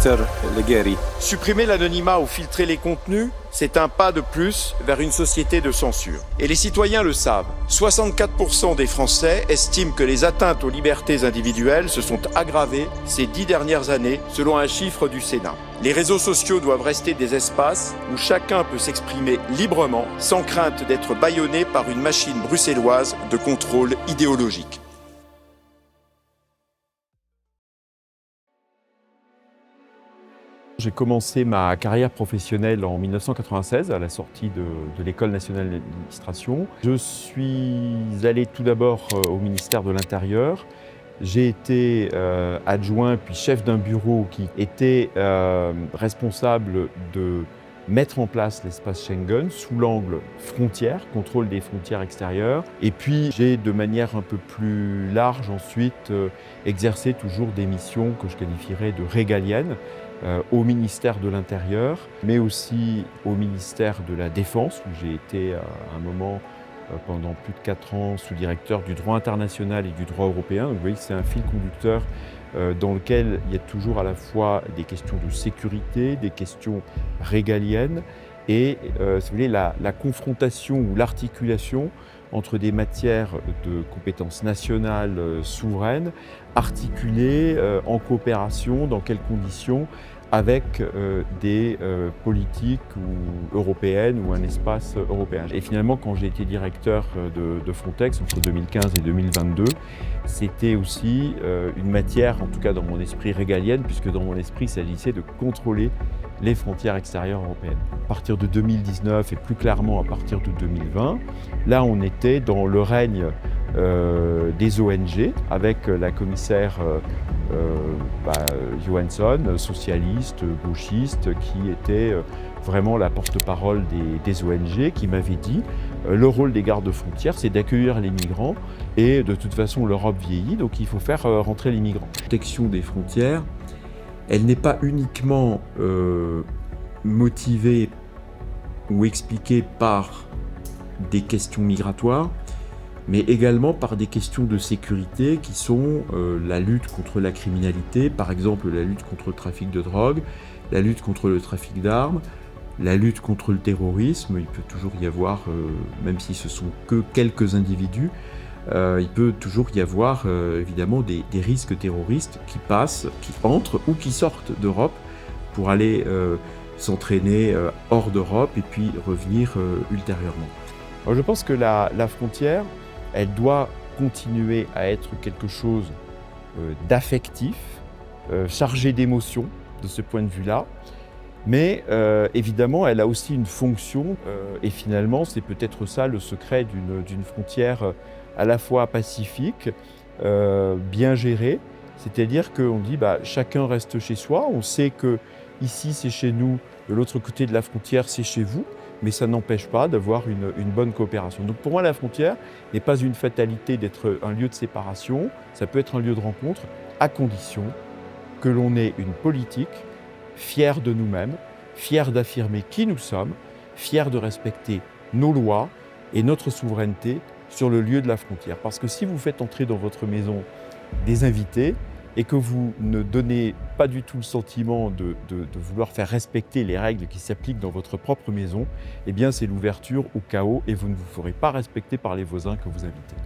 Mr. Legheri. Supprimer l'anonymat ou filtrer les contenus, c'est un pas de plus vers une société de censure. Et les citoyens le savent. 64% des Français estiment que les atteintes aux libertés individuelles se sont aggravées ces 10 dernières années, selon un chiffre du Sénat. Les réseaux sociaux doivent rester des espaces où chacun peut s'exprimer librement, sans crainte d'être bâillonné par une machine bruxelloise de contrôle idéologique. J'ai commencé ma carrière professionnelle en 1996 à la sortie de l'École nationale d'administration. Je suis allé tout d'abord au ministère de l'Intérieur. J'ai été adjoint puis chef d'un bureau qui était responsable de mettre en place l'espace Schengen sous l'angle frontières, contrôle des frontières extérieures. Et puis j'ai de manière un peu plus large ensuite exercé toujours des missions que je qualifierais de régaliennes au ministère de l'Intérieur, mais aussi au ministère de la Défense, où j'ai été à un moment pendant plus de 4 ans sous-directeur du droit international et du droit européen. Donc, vous voyez que c'est un fil conducteur dans lequel il y a toujours à la fois des questions de sécurité, des questions régaliennes et si vous voulez, la confrontation ou l'articulation entre des matières de compétences nationales souveraines, articulées en coopération, dans quelles conditions, avec des politiques européennes ou un espace européen. Et finalement, quand j'ai été directeur de Frontex entre 2015 et 2022, c'était aussi une matière, en tout cas dans mon esprit régalienne, puisque dans mon esprit, il s'agissait de contrôler les frontières extérieures européennes. À partir de 2019 et plus clairement à partir de 2020, là on était dans le règne des ONG avec la commissaire Johansson, socialiste, gauchiste, qui était vraiment la porte-parole des ONG, qui m'avait dit le rôle des gardes-frontières, c'est d'accueillir les migrants et de toute façon l'Europe vieillit, donc il faut faire rentrer les migrants. La protection des frontières, elle n'est pas uniquement motivée ou expliquée par des questions migratoires, mais également par des questions de sécurité qui sont la lutte contre la criminalité, par exemple la lutte contre le trafic de drogue, la lutte contre le trafic d'armes, la lutte contre le terrorisme. Il peut toujours y avoir, même si ce sont que quelques individus, il peut toujours y avoir évidemment des risques terroristes qui passent, qui entrent ou qui sortent d'Europe pour aller s'entraîner hors d'Europe et puis revenir ultérieurement. Alors je pense que la frontière, elle doit continuer à être quelque chose d'affectif, chargé d'émotions de ce point de vue-là, mais évidemment elle a aussi une fonction et finalement c'est peut-être ça le secret d'une frontière à la fois pacifique, bien gérée, c'est-à-dire qu'on dit chacun reste chez soi, on sait que ici c'est chez nous, de l'autre côté de la frontière c'est chez vous, mais ça n'empêche pas d'avoir une bonne coopération. Donc pour moi la frontière n'est pas une fatalité d'être un lieu de séparation, ça peut être un lieu de rencontre à condition que l'on ait une politique fière de nous-mêmes, fière d'affirmer qui nous sommes, fière de respecter nos lois et notre souveraineté sur le lieu de la frontière. Parce que si vous faites entrer dans votre maison des invités et que vous ne donnez pas du tout le sentiment de vouloir faire respecter les règles qui s'appliquent dans votre propre maison, eh bien c'est l'ouverture au chaos et vous ne vous ferez pas respecter par les voisins que vous invitez.